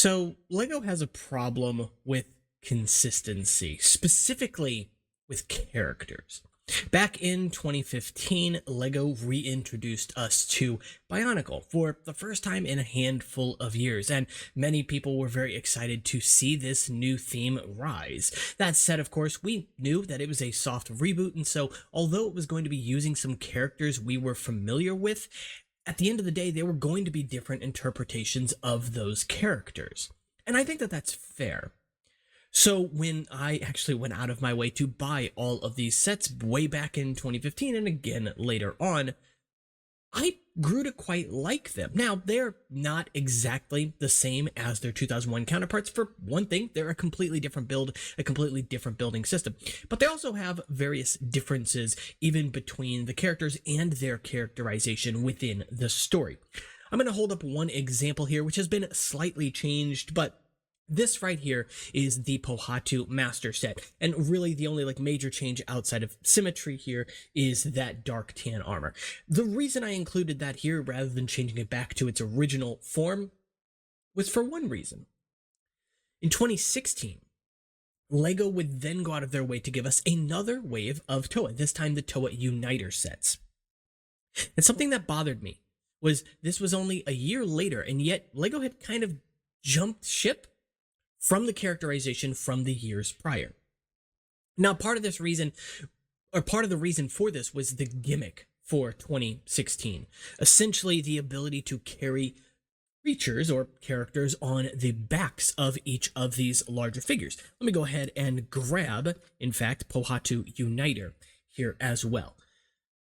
So, LEGO has a problem with consistency, specifically with characters. Back in 2015, LEGO reintroduced us to Bionicle for the first time in a handful of years, and many people were very excited to see this new theme rise. That said, of course, we knew that it was a soft reboot, and so although it was going to be using some characters we were familiar with, at the end of the day, there were going to be different interpretations of those characters. And I think that that's fair. So when I actually went out of my way to buy all of these sets way back in 2015 and again later on, I grew to quite like them. Now, they're not exactly the same as their 2001 counterparts. For one thing, they're a completely different build, a completely different building system. But they also have various differences even between the characters and their characterization within the story. I'm going to hold up one example here, which has been slightly changed, but this right here is the Pohatu Master Set, and really the only major change outside of symmetry here is that dark tan armor. The reason I included that here rather than changing it back to its original form was for one reason. In 2016, LEGO would then go out of their way to give us another wave of Toa, this time the Toa Uniter sets. And something that bothered me was this was only a year later, and yet LEGO had kind of jumped ship from the characterization from the years prior. Now, part of the reason for this was the gimmick for 2016. Essentially, the ability to carry creatures or characters on the backs of each of these larger figures. Let me go ahead and grab, in fact, Pohatu Uniter here as well.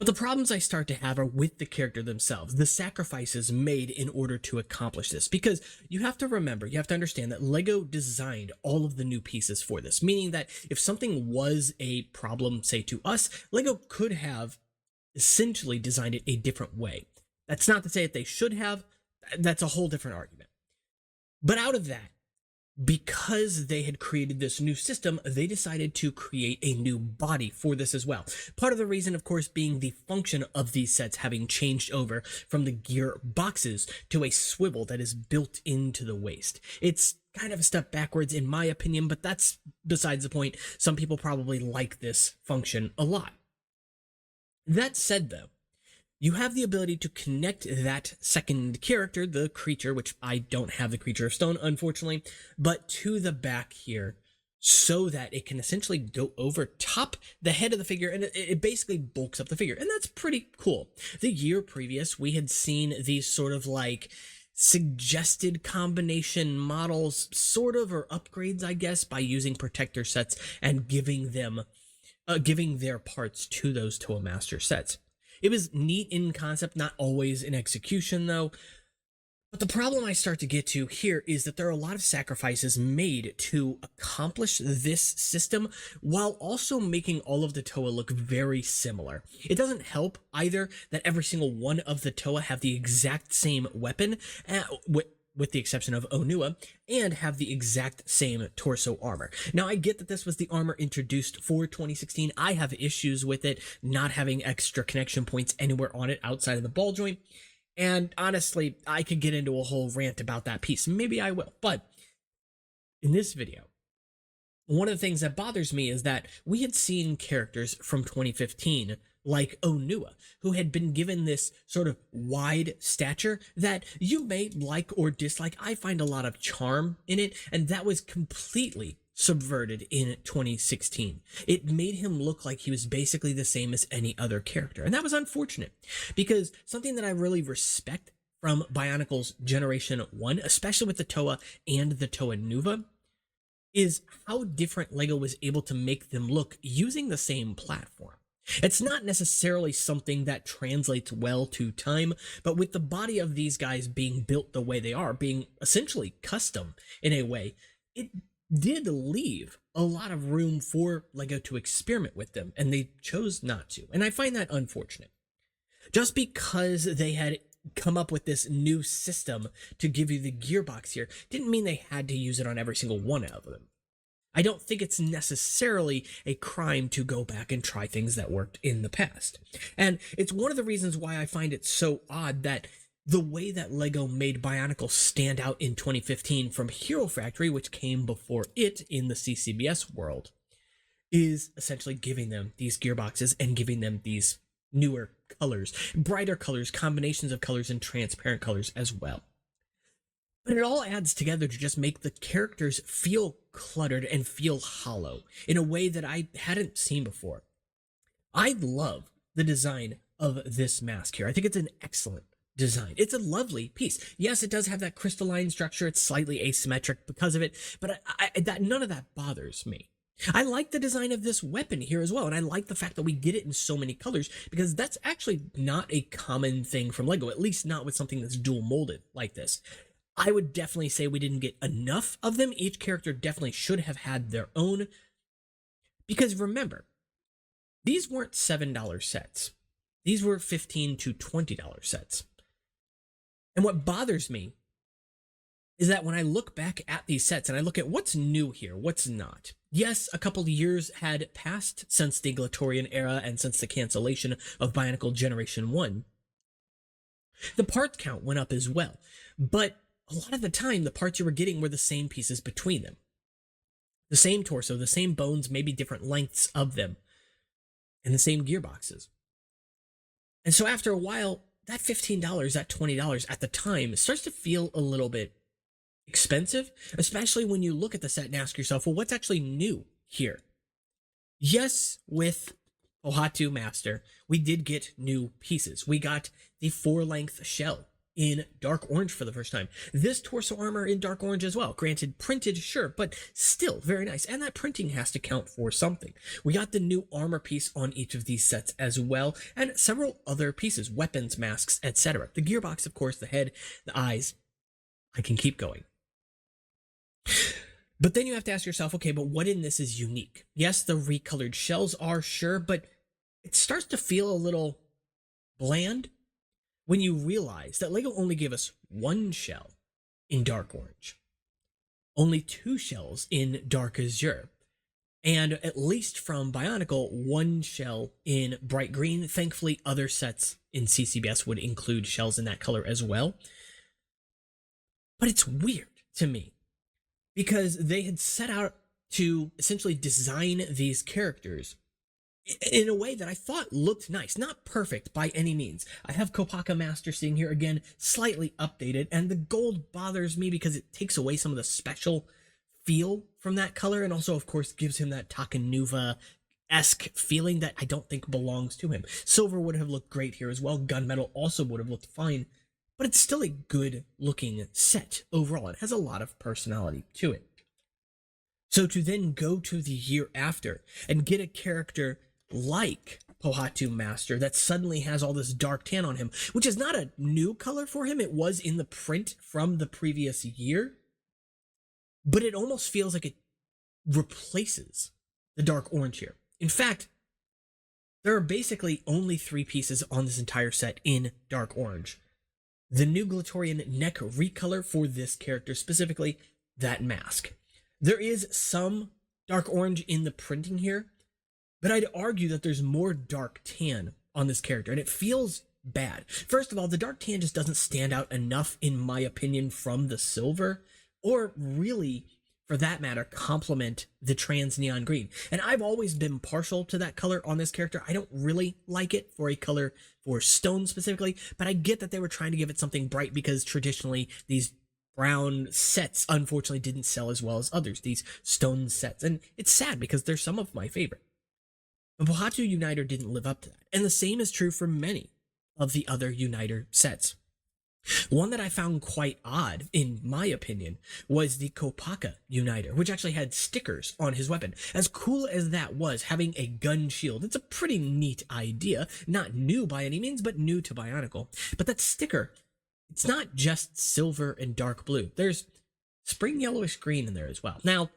But the problems I start to have are with the character themselves, the sacrifices made in order to accomplish this. Because you have to remember, you have to understand that LEGO designed all of the new pieces for this, meaning that if something was a problem, say to us, LEGO could have essentially designed it a different way. That's not to say that they should have, that's a whole different argument. But out of that, because they had created this new system, they decided to create a new body for this as well. Part of the reason, of course, being the function of these sets having changed over from the gear boxes to a swivel that is built into the waist. It's kind of a step backwards in my opinion, but that's besides the point. Some people probably like this function a lot. That said, though, you have the ability to connect that second character, the creature, which I don't have the creature of stone, unfortunately, but to the back here so that it can essentially go over top the head of the figure, and it basically bulks up the figure, and that's pretty cool. The year previous, we had seen these sort of suggested combination models, sort of, or upgrades, I guess, by using protector sets and giving their parts to those Toa Master sets. It was neat in concept, not always in execution, though. But the problem I start to get to here is that there are a lot of sacrifices made to accomplish this system while also making all of the Toa look very similar. It doesn't help either that every single one of the Toa have the exact same weapon, with the exception of Onua, and have the exact same torso armor. Now, I get that this was the armor introduced for 2016. I have issues with it not having extra connection points anywhere on it outside of the ball joint, and honestly, I could get into a whole rant about that piece. Maybe I will, but in this video, one of the things that bothers me is that we had seen characters from 2015 like Onua, who had been given this sort of wide stature that you may like or dislike. I find a lot of charm in it, and that was completely subverted in 2016. It made him look like he was basically the same as any other character, and that was unfortunate, because something that I really respect from Bionicle's Generation 1, especially with the Toa and the Toa Nuva, is how different LEGO was able to make them look using the same platform. It's not necessarily something that translates well to time, but with the body of these guys being built the way they are, being essentially custom in a way, it did leave a lot of room for LEGO to experiment with them, and they chose not to. And I find that unfortunate. Just because they had come up with this new system to give you the gearbox here didn't mean they had to use it on every single one of them. I don't think it's necessarily a crime to go back and try things that worked in the past. And it's one of the reasons why I find it so odd that the way that LEGO made Bionicle stand out in 2015 from Hero Factory, which came before it in the CCBS world, is essentially giving them these gearboxes and giving them these newer colors, brighter colors, combinations of colors, and transparent colors as well. But it all adds together to just make the characters feel cluttered and feel hollow in a way that I hadn't seen before. I love the design of this mask here. I think it's an excellent design. It's a lovely piece. Yes, it does have that crystalline structure. It's slightly asymmetric because of it, but none of that bothers me. I like the design of this weapon here as well, and I like the fact that we get it in so many colors, because that's actually not a common thing from LEGO, at least not with something that's dual molded like this. I would definitely say we didn't get enough of them. Each character definitely should have had their own, because remember, these weren't $7 sets. These were $15 to $20 sets. And what bothers me is that when I look back at these sets and I look at what's new here, what's not. Yes, a couple of years had passed since the Glatorian era and since the cancellation of Bionicle Generation 1. The parts count went up as well, but a lot of the time the parts you were getting were the same pieces between them. The same torso, the same bones, maybe different lengths of them, and the same gearboxes. And so after a while, that $15, that $20 at the time starts to feel a little bit expensive, especially when you look at the set and ask yourself, well, what's actually new here? Yes, with Pohatu Master, we did get new pieces. We got the 4-length shell in dark orange for the first time. This torso armor in dark orange as well. Granted, printed, sure, but still very nice. And that printing has to count for something. We got the new armor piece on each of these sets as well, and several other pieces, weapons, masks, etc. The gearbox, of course, the head, the eyes. I can keep going. But then you have to ask yourself, okay, but what in this is unique? Yes, the recolored shells are, sure, but it starts to feel a little bland when you realize that LEGO only gave us 1 shell in dark orange, only 2 shells in dark azure, and at least from Bionicle, 1 shell in bright green. Thankfully, other sets in CCBS would include shells in that color as well. But it's weird to me, because they had set out to essentially design these characters in a way that I thought looked nice. Not perfect by any means. I have Kopaka Master sitting here again, slightly updated, and the gold bothers me because it takes away some of the special feel from that color, and also, of course, gives him that Takanuva-esque feeling that I don't think belongs to him. Silver would have looked great here as well. Gunmetal also would have looked fine, but it's still a good-looking set overall. It has a lot of personality to it. So to then go to the year after and get a character like Pohatu Master that suddenly has all this dark tan on him, which is not a new color for him. It was in the print from the previous year, but it almost feels like it replaces the dark orange here. In fact, there are basically only 3 pieces on this entire set in dark orange. The new Glatorian neck recolor for this character, specifically that mask. There is some dark orange in the printing here, but I'd argue that there's more dark tan on this character, and it feels bad. First of all, the dark tan just doesn't stand out enough, in my opinion, from the silver, or really, for that matter, complement the trans neon green. And I've always been partial to that color on this character. I don't really like it for a color for stone specifically, but I get that they were trying to give it something bright, because traditionally these brown sets unfortunately didn't sell as well as others, these stone sets. And it's sad because they're some of my favorite. But Pohatu Uniter didn't live up to that. And the same is true for many of the other Uniter sets. One that I found quite odd, in my opinion, was the Kopaka Uniter, which actually had stickers on his weapon. As cool as that was, having a gun shield, it's a pretty neat idea. Not new by any means, but new to Bionicle. But that sticker, it's not just silver and dark blue. There's spring yellowish green in there as well. Now,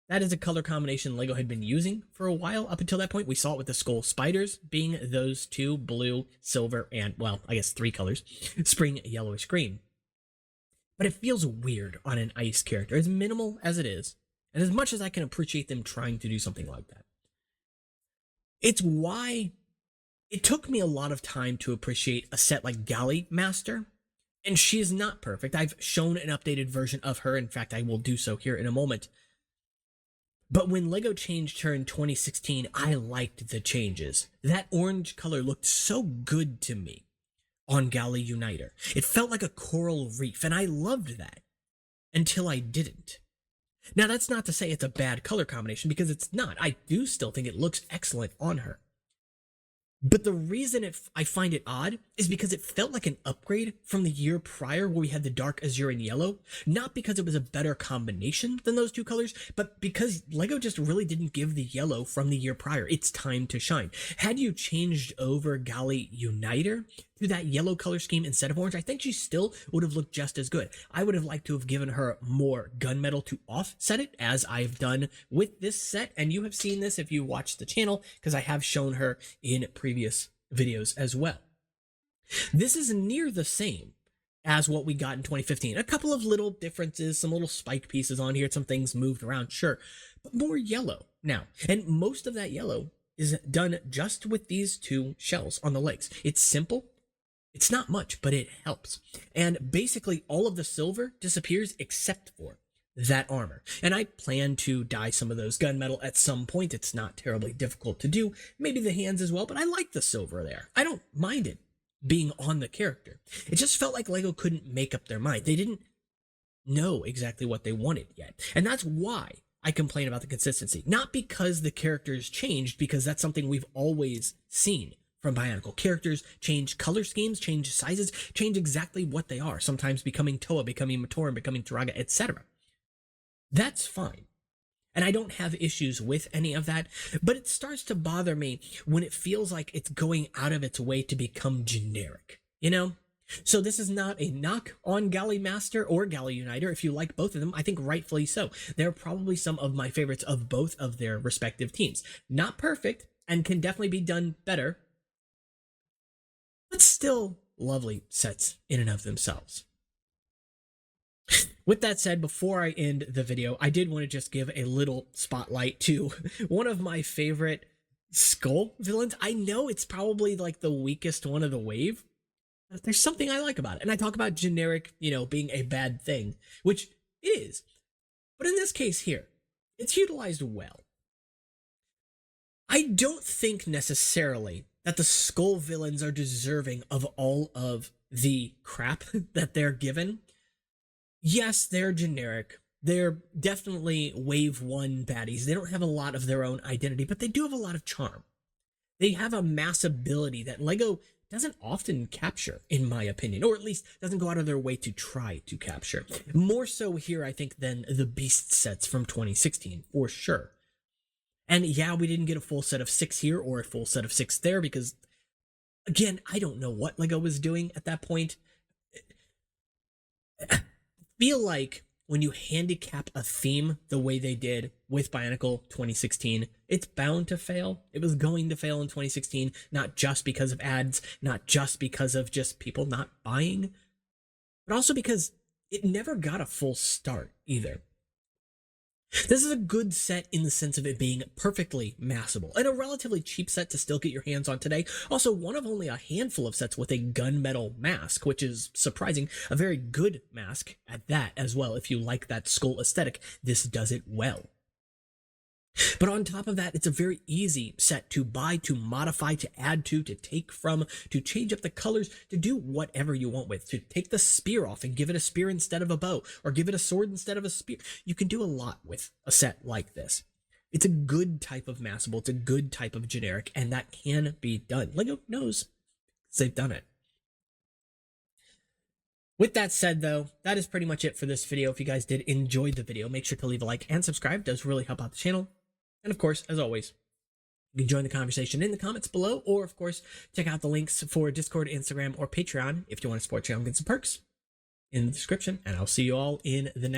that is a color combination LEGO had been using for a while up until that point. We saw it with the Skull Spiders being those 2, blue, silver, and, well, I guess 3 colors, spring yellowish green. But it feels weird on an ice character, as minimal as it is, and as much as I can appreciate them trying to do something like that. It's why it took me a lot of time to appreciate a set like Gali Master, And she is not perfect. I've shown an updated version of her. In fact, I will do so here in a moment. But when LEGO changed her in 2016, I liked the changes. That orange color looked so good to me on Gali Uniter. It felt like a coral reef, and I loved that until I didn't. Now, that's not to say it's a bad color combination, because it's not. I do still think it looks excellent on her. But the reason I find it odd is because it felt like an upgrade from the year prior where we had the dark azure and yellow. Not because it was a better combination than those two colors, but because LEGO just really didn't give the yellow from the year prior its time to shine. Had you changed over Gali Uniter to that yellow color scheme instead of orange, I think she still would have looked just as good. I would have liked to have given her more gunmetal to offset it, as I've done with this set, and you have seen this if you watch the channel, because I have shown her in previous videos as well. This is near the same as what we got in 2015. A couple of little differences, some little spike pieces on here, some things moved around, sure, but more yellow now. And most of that yellow is done just with these two shells on the legs. It's simple. It's not much, but it helps. And basically all of the silver disappears except for that armor. And I plan to dye some of those gunmetal at some point. It's not terribly difficult to do. Maybe the hands as well, but I like the silver there. I don't mind it being on the character. It just felt like LEGO couldn't make up their mind. They didn't know exactly what they wanted yet. And that's why I complain about the consistency. Not because the characters changed, because that's something we've always seen from Bionicle. Characters change color schemes, change sizes, change exactly what they are, sometimes becoming Toa, becoming Matoran, becoming Turaga, etc. That's fine. And I don't have issues with any of that, but it starts to bother me when it feels like it's going out of its way to become generic, you know? So this is not a knock on Gali Master or Gali Uniter. If you like both of them, I think rightfully so. They're probably some of my favorites of both of their respective teams. Not perfect, and can definitely be done better, but still lovely sets in and of themselves. With that said, before I end the video, I did want to just give a little spotlight to one of my favorite skull villains. I know it's probably like the weakest one of the wave, but there's something I like about it. And I talk about generic, being a bad thing, which it is. But in this case here, it's utilized well. I don't think necessarily that the skull villains are deserving of all of the crap that they're given. Yes, they're generic. They're definitely wave one baddies. They don't have a lot of their own identity, but they do have a lot of charm. They have a mass ability that LEGO doesn't often capture, in my opinion, or at least doesn't go out of their way to try to capture. More so here, I think, than the Beast sets from 2016, for sure. And yeah, we didn't get a full set of 6 here or a full set of 6 there because, again, I don't know what LEGO was doing at that point. I feel like when you handicap a theme the way they did with Bionicle 2016, it's bound to fail. It was going to fail in 2016, not just because of ads, not just because of just people not buying, but also because it never got a full start either. This is a good set in the sense of it being perfectly massable, and a relatively cheap set to still get your hands on today. Also, one of only a handful of sets with a gunmetal mask, which is surprising. A very good mask at that as well. If you like that skull aesthetic, this does it well. But on top of that, it's a very easy set to buy, to modify, to add to take from, to change up the colors, to do whatever you want with, to take the spear off and give it a spear instead of a bow, or give it a sword instead of a spear. You can do a lot with a set like this. It's a good type of massable, it's a good type of generic, and that can be done. LEGO knows they've done it. With that said, though, that is pretty much it for this video. If you guys did enjoy the video, make sure to leave a like and subscribe. It does really help out the channel. And of course, as always, you can join the conversation in the comments below, or of course, check out the links for Discord, Instagram, or Patreon if you want to support channel and get some perks in the description. And I'll see you all in the next